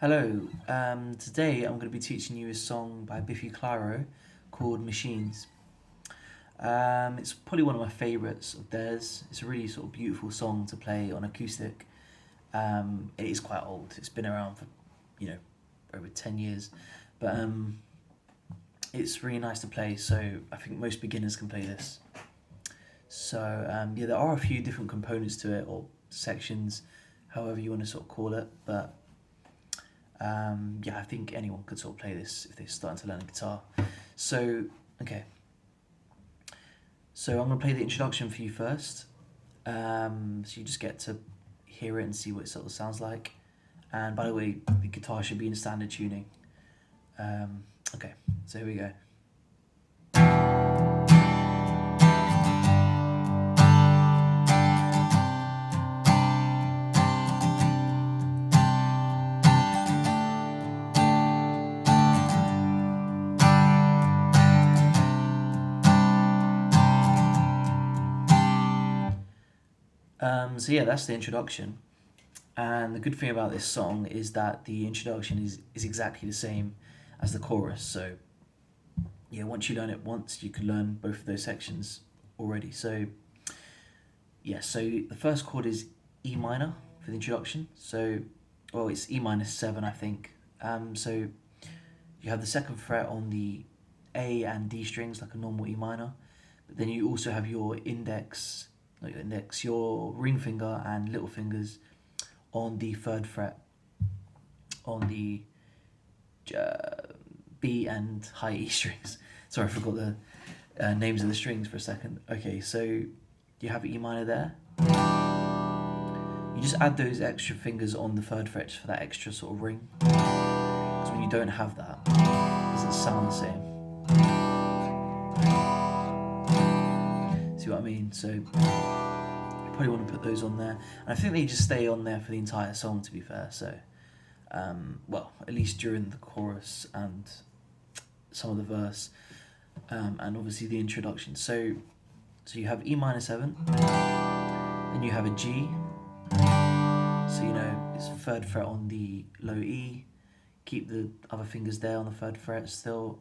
Hello, today I'm going to be teaching you a song by Biffy Clyro called Machines. It's probably one of my favourites of theirs. It's a really sort of beautiful song to play on acoustic. It is quite old, it's been around for, over 10 years, but it's really nice to play, so I think most beginners can play this. So yeah, there are a few different components to it, or sections, however you want to sort of call it, but yeah, I think anyone could sort of play this if they're starting to learn the guitar. So, okay. So I'm going to play the introduction for you first. So you just get to hear it and see what it sort of sounds like. And by the way, the guitar should be in standard tuning. Okay, so here we go. So yeah, that's the introduction. And the good thing about this song is that the introduction is exactly the same as the chorus. So yeah, once you learn it once, you can learn both of those sections already. So yeah, so the first chord is E minor for the introduction. So, well, it's E minus 7, I think. So you have the second fret on the A and D strings like a normal E minor, but then you also have your your ring finger and little fingers on the third fret on the B and high E strings. Sorry, I forgot the names of the strings for a second. Okay, so you have E minor there. You just add those extra fingers on the third fret for that extra sort of ring. Because when you don't have that, it doesn't sound the same. See what I mean? So you probably want to put those on there. And I think they just stay on there for the entire song, to be fair. So, well, at least during the chorus and some of the verse, and obviously the introduction. So you have E minor 7, then you have a G. So it's the third fret on the low E. Keep the other fingers there on the third fret still.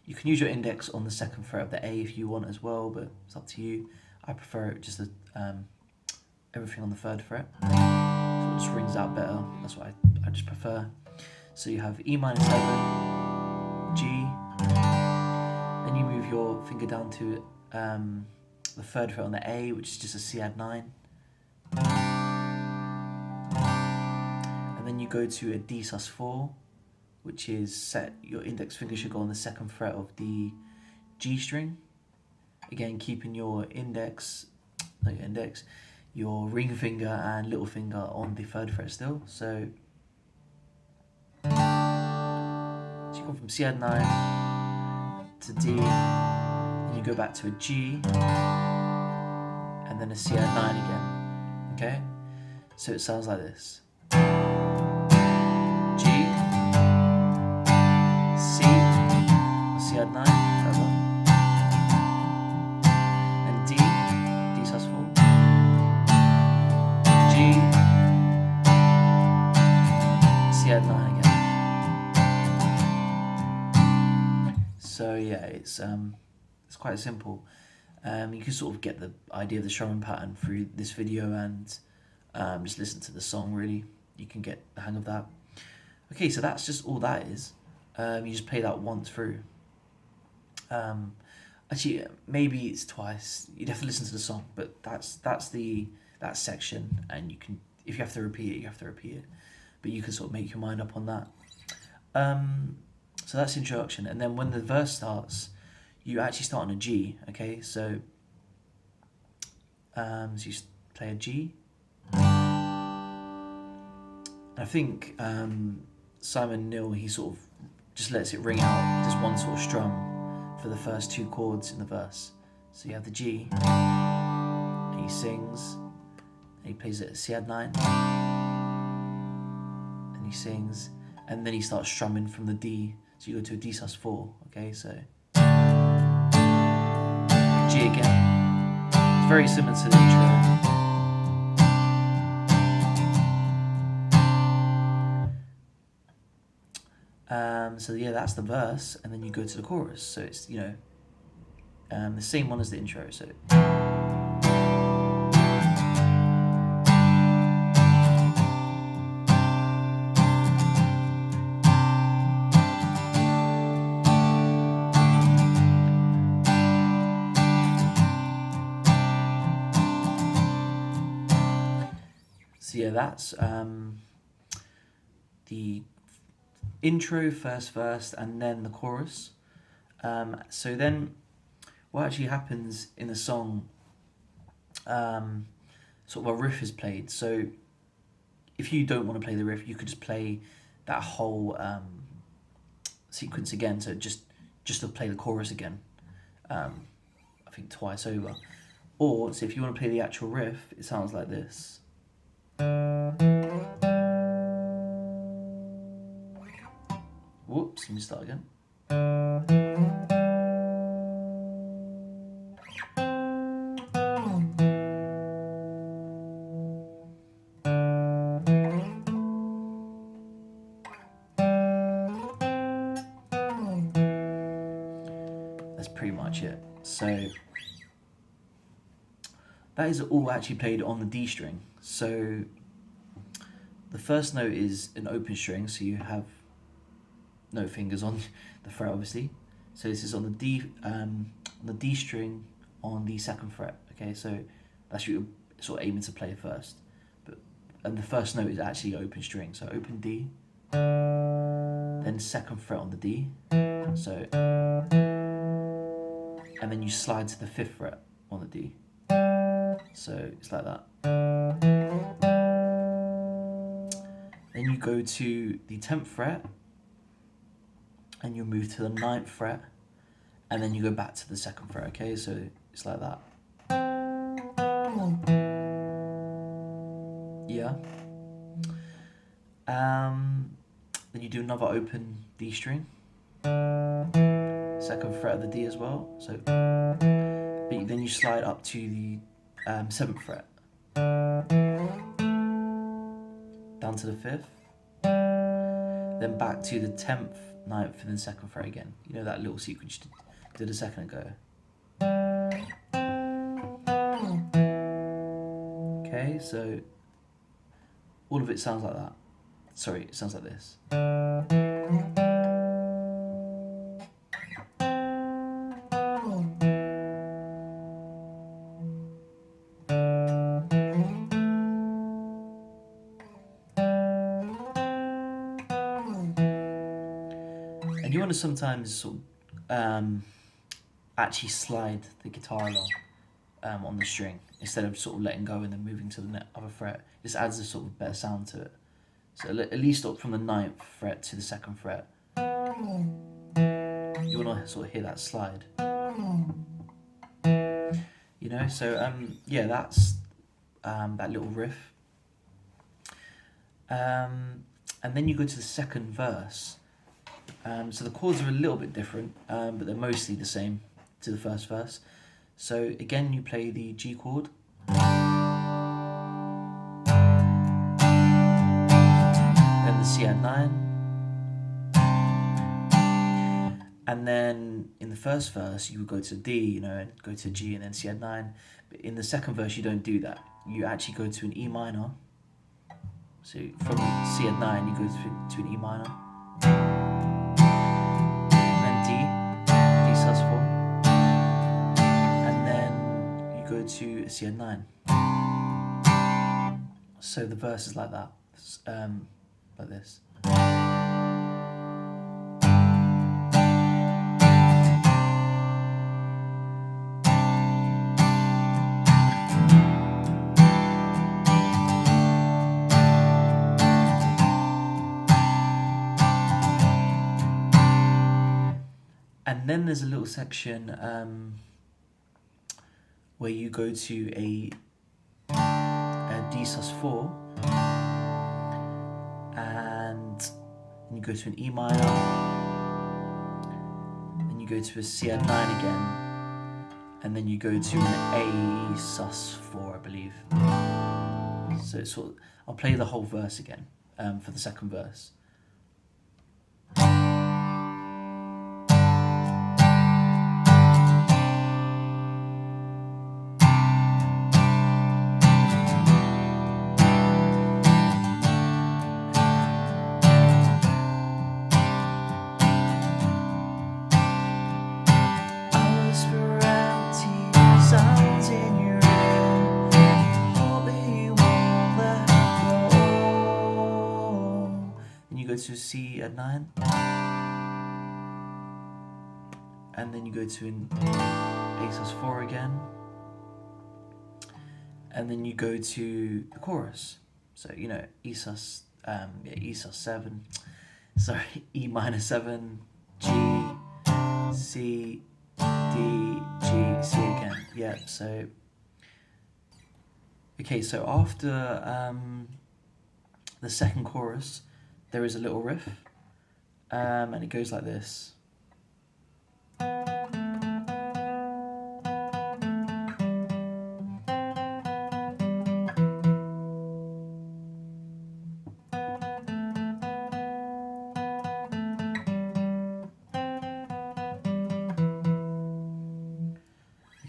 You can use your index on the second fret of the A if you want as well, but it's up to you. I prefer it just everything on the third fret. So it just rings out better. That's what I just prefer. So you have E minor 7, G. Then you move your finger down to the third fret on the A, which is just a C add 9. And then you go to a D sus 4, which is set. Your index finger should go on the second fret of the G string. Again, keeping your your ring finger and little finger on the third fret still. So you go from C add 9 to D, and you go back to a G, and then a C add 9 again. Okay? So it sounds like this. G, C, C add 9, whatever. And D sus 4. G, C add 9 again. So yeah, it's quite simple. You can sort of get the idea of the strumming pattern through this video and just listen to the song. Really, you can get the hang of that. Okay, so that's just all that is. You just play that once through. Actually, maybe it's twice. You'd have to listen to the song, but that's that section, and you can, if you have to repeat it, you have to repeat it. But you can sort of make your mind up on that. So that's the introduction, and then when the verse starts, you actually start on a G. Okay, so you play a G. I think Simon Neil, he sort of just lets it ring out, just one sort of strum for the first two chords in the verse. So you have the G, and he sings, and he plays it at C add 9, and he sings, and then he starts strumming from the D. So you go to a D sus 4. Okay, so G again. It's very similar to the intro. So yeah, that's the verse, and then you go to the chorus. So it's, you know, the same one as the intro. So yeah, that's the intro, first verse, and then the chorus. So then what actually happens in the song, sort of a riff is played. So if you don't want to play the riff, you could just play that whole sequence again. So just to play the chorus again, I think twice over. Or so if you want to play the actual riff, it sounds like this. Whoops, let me start again. That's pretty much it. So that is all actually played on the D string. So the first note is an open string, so you have no fingers on the fret, obviously. So this is on the D string on the second fret. Okay, so that's what you're sort of aiming to play first. And the first note is actually open string. So open D, then second fret on the D. So, and then you slide to the fifth fret on the D. So it's like that. Then you go to the 10th fret, and you move to the 9th fret, and then you go back to the second fret. Okay, so it's like that. Yeah. Then you do another open D string, second fret of the D as well. So, but then you slide up to the 7th fret, down to the 5th, then back to the 10th, 9th, and then second fret again. You know that little sequence you did a second ago. Okay, so all of it sounds like that. Sorry, it sounds like this. And you want to sometimes sort of actually slide the guitar along on the string instead of sort of letting go and then moving to the other fret. This adds a sort of better sound to it. So at least up from the 9th fret to the 2nd fret, you want to sort of hear that slide. You know, so yeah, that's that little riff. And then you go to the second verse. So the chords are a little bit different, but they're mostly the same to the first verse. So again, you play the G chord. Then the C add 9. And then in the first verse, you would go to D, you know, and go to G and then C add 9. But in the second verse, you don't do that. You actually go to an E minor. So from C add 9, you go to an E minor. To a C add 9. So the verse is like that, like this. And then there's a little section where you go to a D sus4 and you go to an E minor, then you go to a C add 9 again, and then you go to an A sus4, I believe. So it's sort of, I'll play the whole verse again for the second verse. you go to C at 9, and then you go to an A+4 again, and then you go to the chorus. So E sus7, sorry, E-7, G, C, D, G, C again. Yeah. So okay. So after the second chorus, there is a little riff, and it goes like this.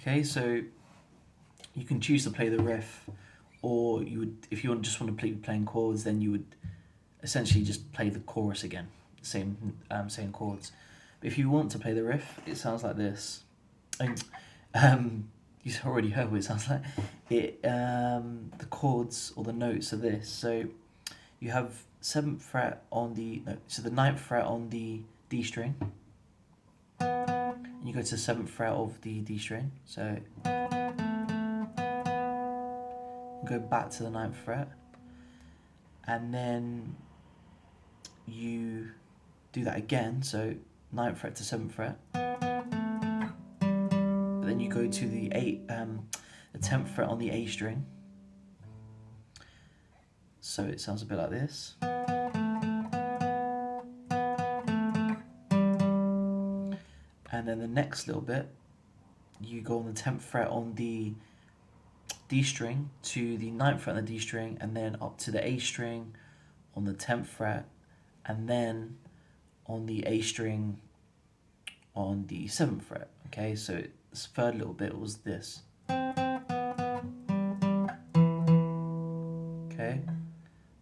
Okay, so you can choose to play the riff, or you would, if you just want to play playing chords, then you would essentially just play the chorus again, same chords. But if you want to play the riff, it sounds like this. You've already heard what it sounds like. The chords or the notes are this. So you have 7th fret on the the 9th fret on the D string. And you go to the 7th fret of the D string. So go back to the 9th fret, and then you do that again. So 9th fret to 7th fret. Then you go to the 10th fret on the A string. So it sounds a bit like this. And then the next little bit, you go on the 10th fret on the D string to the 9th fret on the D string, and then up to the A string on the 10th fret, and then on the A string on the 7th fret. Okay, so this third little bit was this. Okay,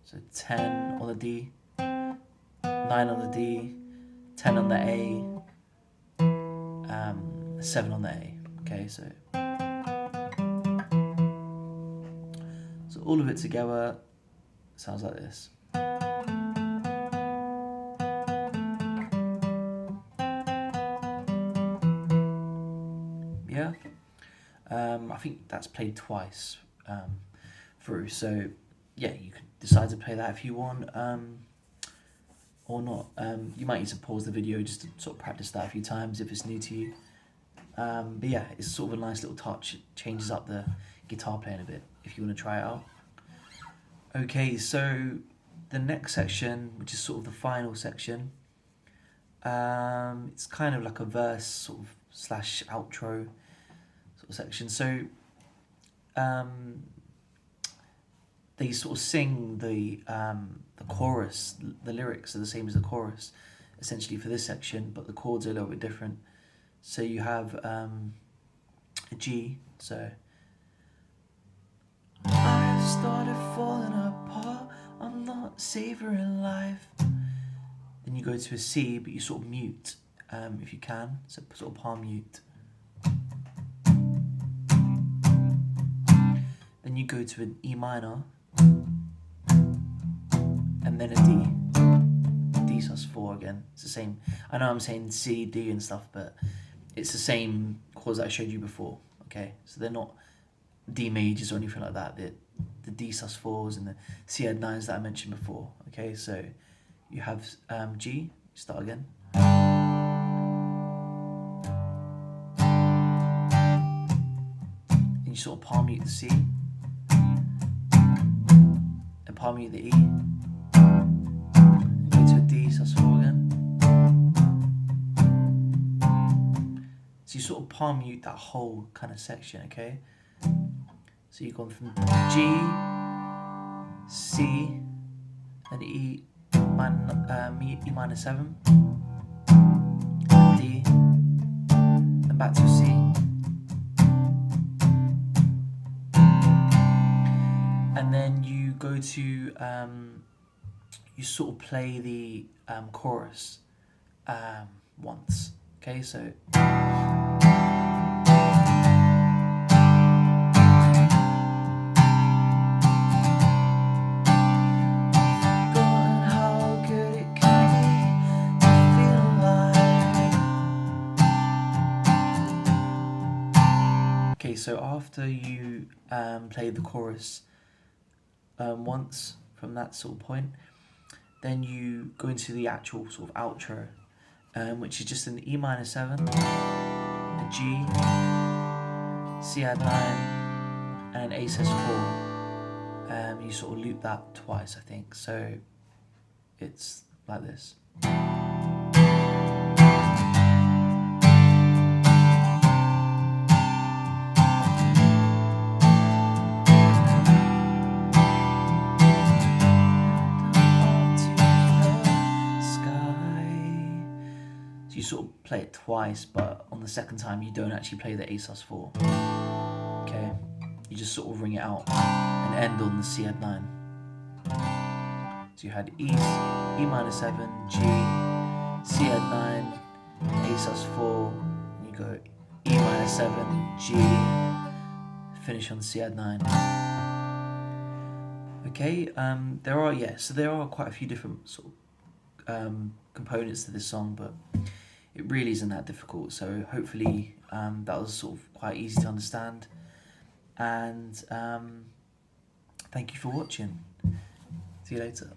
so 10 on the D, 9 on the D, 10 on the A, 7 on the A. Okay, so all of it together sounds like this. Yeah, I think that's played twice through. So yeah, you can decide to play that if you want, or not. You might need to pause the video just to sort of practice that a few times if it's new to you. But yeah, it's sort of a nice little touch. It changes up the guitar playing a bit if you want to try it out. Okay, so the next section, which is sort of the final section, it's kind of like a verse sort of slash outro sort of section. So they sort of sing the chorus. The lyrics are the same as the chorus, essentially, for this section, but the chords are a little bit different. So you have a G. So I started falling apart, I'm not savoring life. Then you go to a C, but you sort of mute if you can, so sort of palm mute. Then you go to an E minor, and then a D. D sus4 again. It's the same. I know I'm saying C, D and stuff, but it's the same chords that I showed you before. Okay, so they're not D majors or anything like that. The D sus4s and the C add 9s that I mentioned before. Okay, so you have G. Start again. And you sort of palm mute the C, and palm mute the E, and go to a D sus4 again. So you sort of palm mute that whole kind of section. Okay. So you've gone from G, C, and E minor 7, D, and back to C. And then you go to, you sort of play the chorus once. Okay, so. so after you play the chorus once from that sort of point, then you go into the actual sort of outro, which is just an E minor 7, a G, C add 9, and an A sus4. You sort of loop that twice, I think, so it's like this. You sort of play it twice, but on the second time you don't actually play the A sus4. Okay, you just sort of ring it out and end on the C add 9. So you had E minor 7, G, C add 9, A sus4, and you go E minor 7, G, finish on C add 9. Okay, there are quite a few different sort of components to this song, but it really isn't that difficult, so hopefully that was sort of quite easy to understand, and thank you for watching. See you later.